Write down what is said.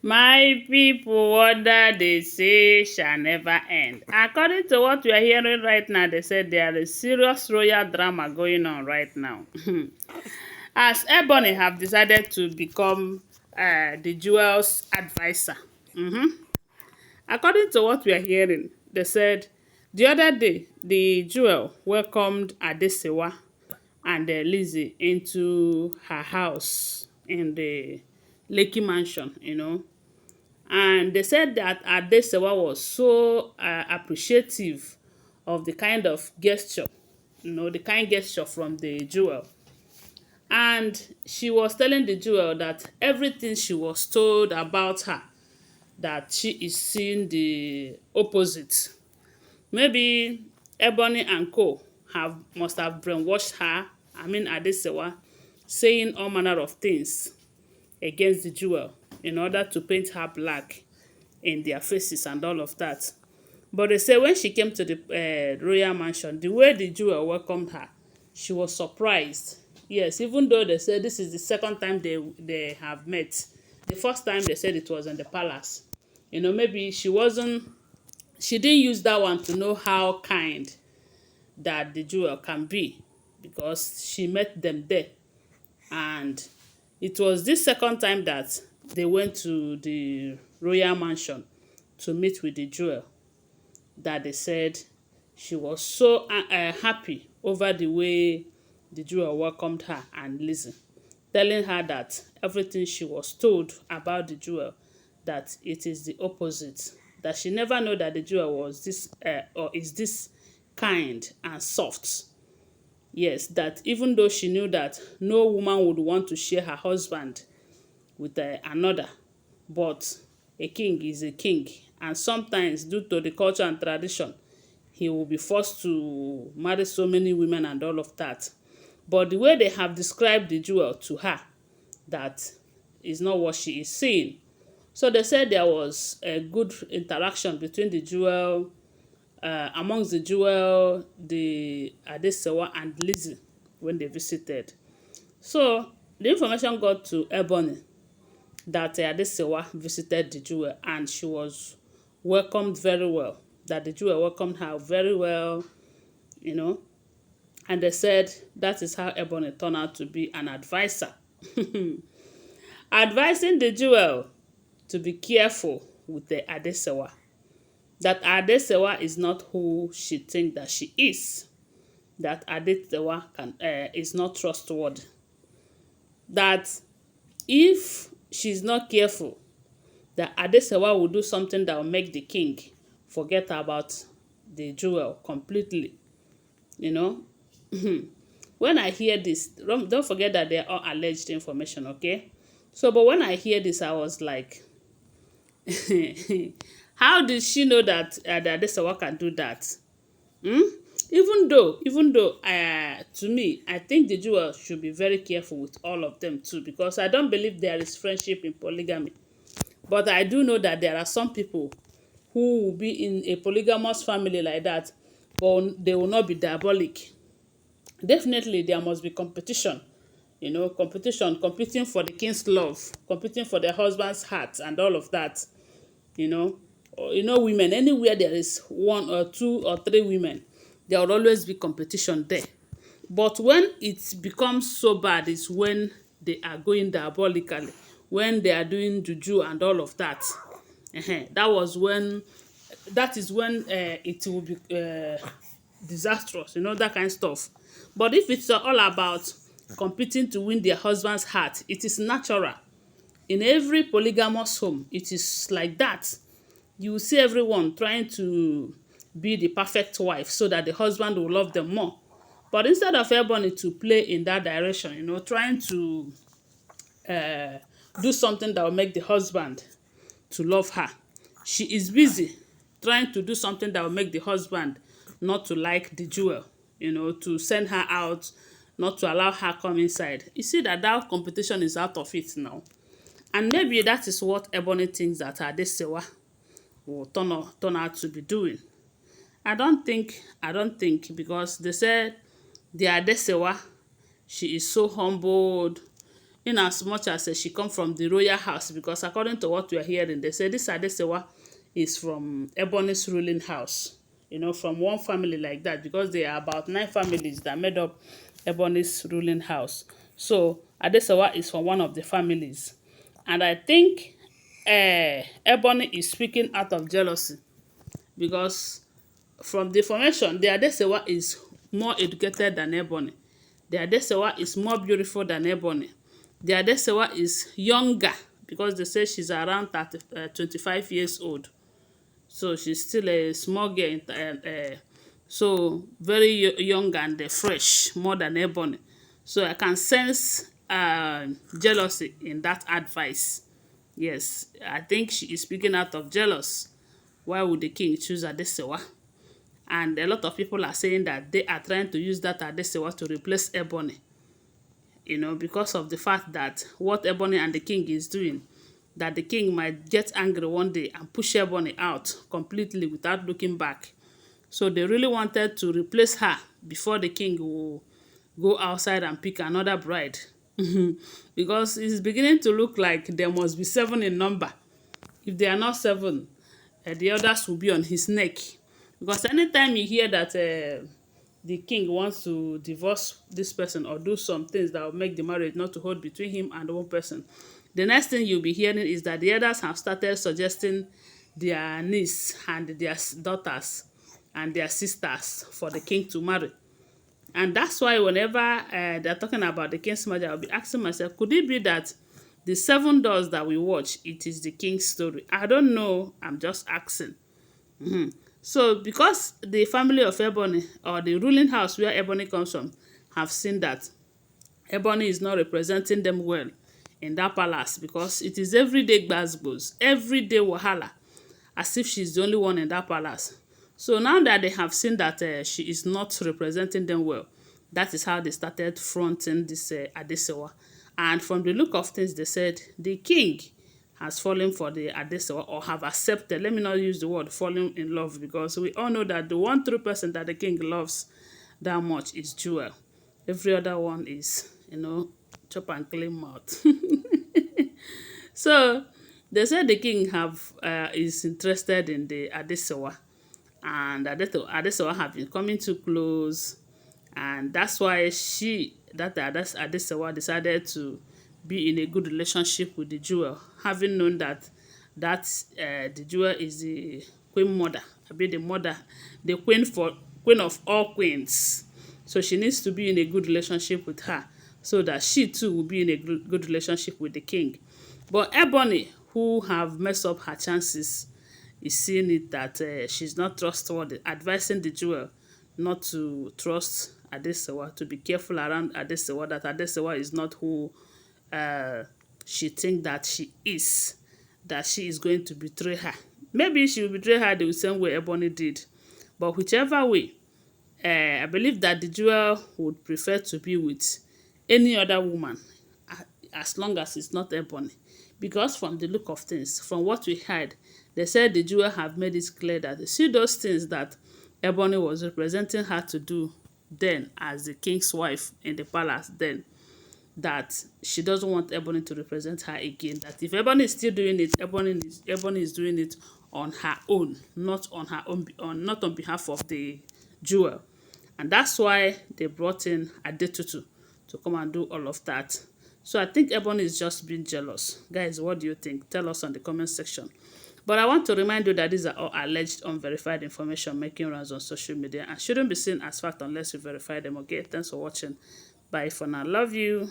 My people, wonder they say shall never end. According to what we are hearing right now, they said there is serious royal drama going on right now. As Ebony have decided to become the Jewel's advisor. According to what we are hearing, they said the other day, the Jewel welcomed Adesewa and Lizzie into her house in the Lakey mansion. And they said that Adesewa was so appreciative of the kind of gesture, the kind gesture from the Jewel. And she was telling the Jewel that everything she was told about her, that she is seeing the opposite. Maybe Ebony and Co. must have brainwashed her, Adesewa, saying all manner of things against the Jewel in order to paint her black in their faces and all of that. But they say when she came to the royal mansion, the way the Jewel welcomed her, she was surprised. Yes, even though they said this is the second time they have met. The first time they said it was in the palace. Maybe she didn't use that one to know how kind that the Jewel can be, because she met them there. And it was this second time that they went to the royal mansion to meet with the Jewel, that they said she was so happy over the way the Jewel welcomed her and Lizzie, telling her that everything she was told about the Jewel, that it is the opposite, that she never knew that the Jewel was this or is this kind and soft. Yes, that even though she knew that no woman would want to share her husband with another, but a king is a king, and sometimes due to the culture and tradition, he will be forced to marry so many women and all of that. But the way they have described the Jewel to her, that is not what she is seeing. So they said there was a good interaction between the Jewel, amongst the Jewel, the Adesewa and Lizzie when they visited. So the information got to Ebony that Adesewa visited the Jewel and she was welcomed very well. That the Jewel welcomed her very well, you know. And they said that is how Ebony turned out to be an advisor. Advising the Jewel to be careful with the Adesewa. That Adesewa is not who she thinks that she is. That Adesewa is not trustworthy. That if she's not careful, that Adesewa will do something that will make the king forget about the Jewel completely. When I hear this, don't forget that they're all alleged information, okay? So, but when I hear this, I was like, how did she know that Adesewa can do that? Even though, to me, I think the Jewel should be very careful with all of them too, because I don't believe there is friendship in polygamy. But I do know that there are some people who will be in a polygamous family like that, but they will not be diabolic. Definitely, there must be competition. Competing for the king's love, competing for their husband's heart, and all of that. Women, anywhere there is one or two or three women, there will always be competition there. But when it becomes so bad is when they are going diabolically, when they are doing juju and all of that. That is when it will be disastrous, that kind of stuff. But if it's all about competing to win their husband's heart, it is natural. In every polygamous home, it is like that. You will see everyone trying to be the perfect wife so that the husband will love them more. But instead of Ebony to play in that direction, trying to do something that will make the husband to love her, she is busy trying to do something that will make the husband not to like the Jewel, to send her out, not to allow her come inside. You see that competition is out of it now. And maybe that is what Ebony thinks that Adesewa will turn out to be doing. I don't think, because they said the Adesewa, she is so humbled, in as much as she come from the royal house, because according to what we are hearing, they say this Adesewa is from Ebony's ruling house, from one family like that, because there are about 9 families that made up Ebony's ruling house. So Adesewa is from one of the families. And I think Ebony is speaking out of jealousy, because from the formation, the Adesewa is more educated than Ebony. The Adesewa is more beautiful than Ebony. The Adesewa is younger, because they say she's around 25 years old. So she's still a small girl, so very young and fresh, more than Ebony. So I can sense jealousy in that advice. Yes, I think she is speaking out of jealous. Why would the king choose Adesewa? And a lot of people are saying that they are trying to use that Adesewa to replace Ebony, because of the fact that what Ebony and the king is doing, that the king might get angry one day and push Ebony out completely without looking back. So they really wanted to replace her before the king will go outside and pick another bride. Because it's beginning to look like there must be 7 in number. If they are not 7, the others will be on his neck. Because anytime you hear that the king wants to divorce this person or do some things that will make the marriage not to hold between him and one person, the next thing you'll be hearing is that the others have started suggesting their niece and their daughters and their sisters for the king to marry. And that's why whenever they're talking about the king's marriage, I'll be asking myself, could it be that the 7 doors that we watch, it is the king's story? I don't know. I'm just asking. So because the family of Ebony, or the ruling house where Ebony comes from, have seen that Ebony is not representing them well in that palace, because it is everyday gbasgbos, everyday wahala, as if she's the only one in that palace. So now that they have seen that she is not representing them well, that is how they started fronting this Adesewa. And from the look of things, they said the king has fallen for the Adesewa, or have accepted. Let me not use the word falling in love, because we all know that the one true person that the king loves that much is Jewel. Every other one is, chop and clean mouth. So they said the king is interested in the Adesewa, and Adesewa have been coming too close, and that's why Adesewa decided to be in a good relationship with the Jewel, having known that the Jewel is the queen mother, the queen of all queens. So she needs to be in a good relationship with her, so that she too will be in a good relationship with the king. But Ebony, who have messed up her chances, is seeing it that she's not trustworthy, advising the Jewel not to trust Adesewa, to be careful around Adesewa, that Adesewa is not who she thinks that she is, that she is going to betray her. Maybe she will betray her the same way Ebony did. But whichever way, I believe that the Jewel would prefer to be with any other woman, as long as it's not Ebony. Because from the look of things, from what we heard, they said the Jewel have made it clear that see those things that Ebony was representing her to do then as the king's wife in the palace then, that she doesn't want Ebony to represent her again. That if Ebony is still doing it, Ebony is doing it on her own, not not on behalf of the Jewel. And that's why they brought in Adetutu to come and do all of that. So I think Ebony is just being jealous. Guys, what do you think? Tell us on the comment section. But I want to remind you that these are all alleged unverified information making rounds on social media and shouldn't be seen as fact unless you verify them. Okay, thanks for watching. Bye for now. Love you.